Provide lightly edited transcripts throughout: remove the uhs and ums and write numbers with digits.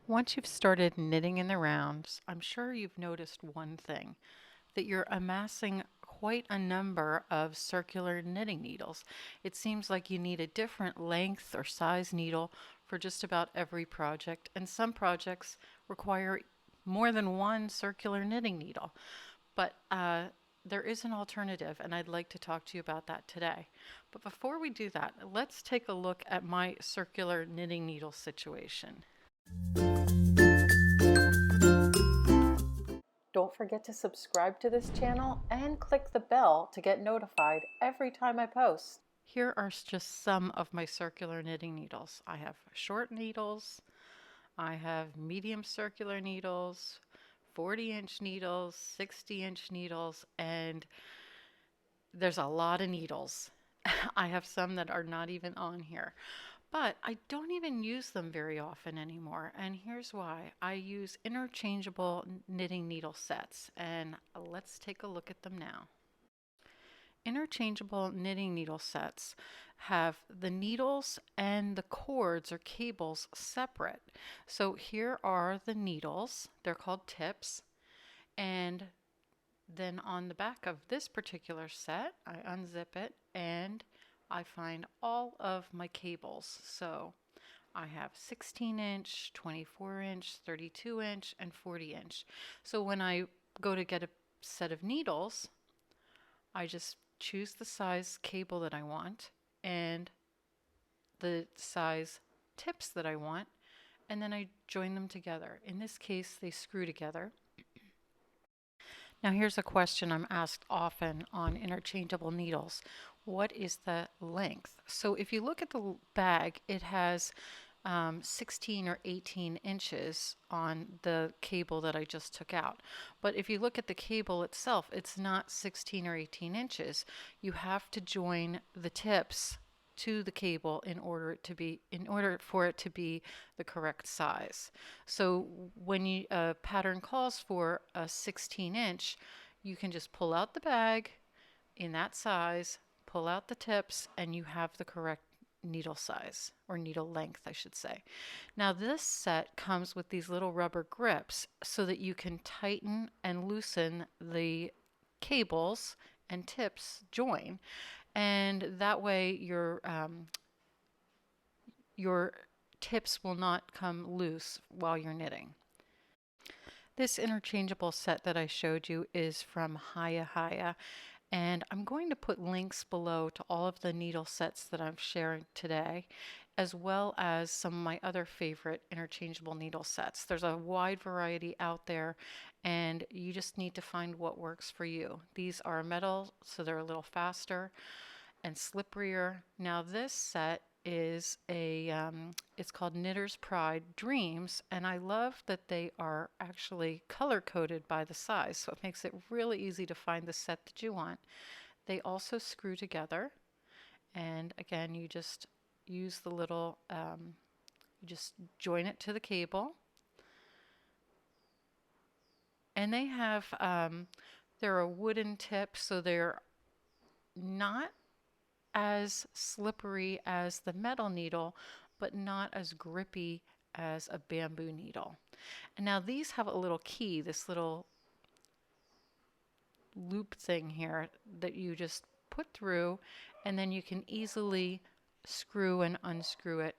Once you've started knitting in the rounds, I'm sure you've noticed one thing, that you're amassing quite a number of circular knitting needles. It seems like you need a different length or size needle for just about every project, and some projects require more than one circular knitting needle. But there is an alternative, and I'd like to talk to you about that today. But before we do that, let's take a look at my circular knitting needle situation. Don't forget to subscribe to this channel and click the bell to get notified every time I post. Here are just some of my circular knitting needles. I have short needles, I have medium circular needles, 40-inch needles, 60-inch needles, and there's a lot of needles. I have some that are not even on here. But I don't even use them very often anymore, and here's why. I use interchangeable knitting needle sets, and let's take a look at them now. Interchangeable knitting needle sets have the needles and the cords or cables separate. So here are the needles, they're called tips, and then on the back of this particular set, I unzip it and I find all of my cables. So I have 16-inch, 24-inch, 32-inch, and 40-inch. So when I go to get a set of needles, I just choose the size cable that I want and the size tips that I want, and then I join them together. In this case, they screw together. Now here's a question I'm asked often on interchangeable needles. What is the length? So if you look at the bag, it has 16 or 18 inches on the cable that I just took out. But if you look at the cable itself, it's not 16 or 18 inches. You have to join the tips to the cable in order for it to be the correct size. So when a pattern calls for a 16-inch, you can just pull out the bag in that size, pull out the tips, and you have the correct needle size, or needle length, I should say. Now this set comes with these little rubber grips so that you can tighten and loosen the cables and tips join, and that way your tips will not come loose while you're knitting. This interchangeable set that I showed you is from Haya Haya, and I'm going to put links below to all of the needle sets that I'm sharing today, as well as some of my other favorite interchangeable needle sets. There's a wide variety out there, and you just need to find what works for you. These are metal, so they're a little faster and slipperier. Now this set is it's called Knitter's Pride Dreams, and I love that they are actually color coded by the size, so it makes it really easy to find the set that you want. They also screw together, and again, you just use the little, you just join it to the cable, and they're a wooden tip, so they're not as slippery as the metal needle, but not as grippy as a bamboo needle. And now these have a little key, this little loop thing here that you just put through, and then you can easily screw and unscrew it.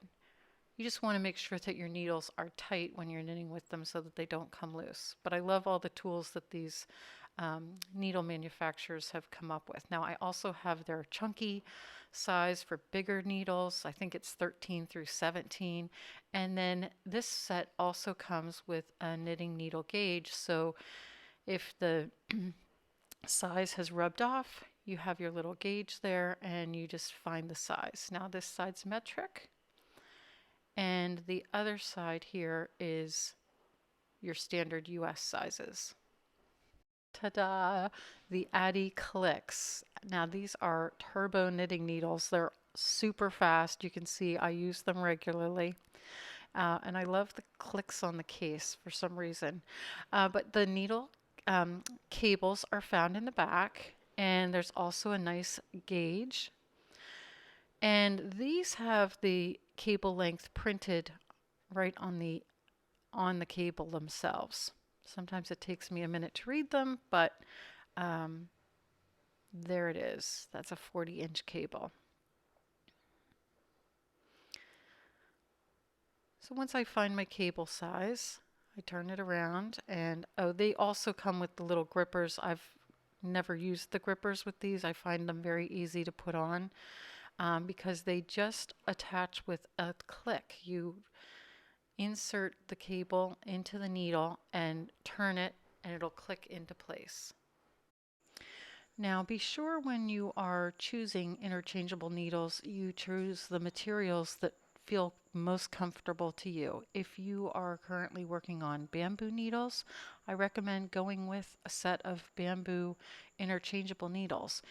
You just want to make sure that your needles are tight when you're knitting with them so that they don't come loose. But I love all the tools that these needle manufacturers have come up with. Now I also have their chunky size for bigger needles. I think it's 13 through 17. And then this set also comes with a knitting needle gauge. So if the size has rubbed off, you have your little gauge there and you just find the size. Now this side's metric, and the other side here is your standard US sizes. Ta-da! The Addy Clicks. Now these are turbo knitting needles. They're super fast. You can see I use them regularly. And I love the clicks on the case for some reason. But the needle cables are found in the back, and there's also a nice gauge. And these have the cable length printed right on the on the cable themselves. Sometimes it takes me a minute to read them, but there it is. That's a 40-inch cable. So once I find my cable size, I turn it around, and oh, they also come with the little grippers. I've never used the grippers with these. I find them very easy to put on because they just attach with a click. You insert the cable into the needle and turn it, and it'll click into place. Now be sure when you are choosing interchangeable needles, you choose the materials that feel most comfortable to you. If you are currently working on bamboo needles, I recommend going with a set of bamboo interchangeable needles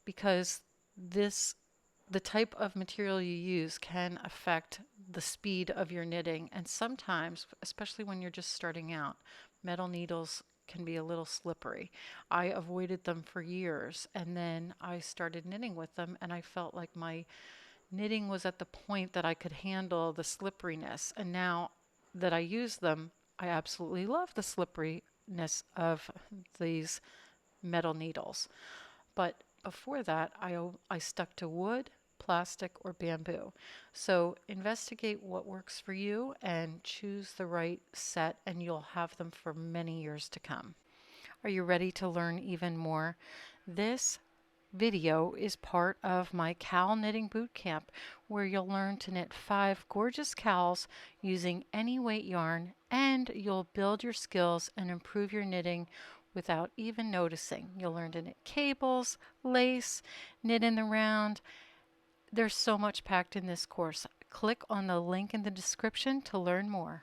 because the type of material you use can affect the speed of your knitting, and sometimes, especially when you're just starting out, metal needles can be a little slippery. I avoided them for years, and then I started knitting with them, and I felt like my knitting was at the point that I could handle the slipperiness. And now that I use them, I absolutely love the slipperiness of these metal needles. But before that, I stuck to wood, plastic, or bamboo. So investigate what works for you and choose the right set, and you'll have them for many years to come. Are you ready to learn even more? This video is part of my cowl knitting boot camp, where you'll learn to knit 5 gorgeous cowls using any weight yarn, and you'll build your skills and improve your knitting without even noticing. You'll learn to knit cables, lace, knit in the round. There's so much packed in this course. Click on the link in the description to learn more.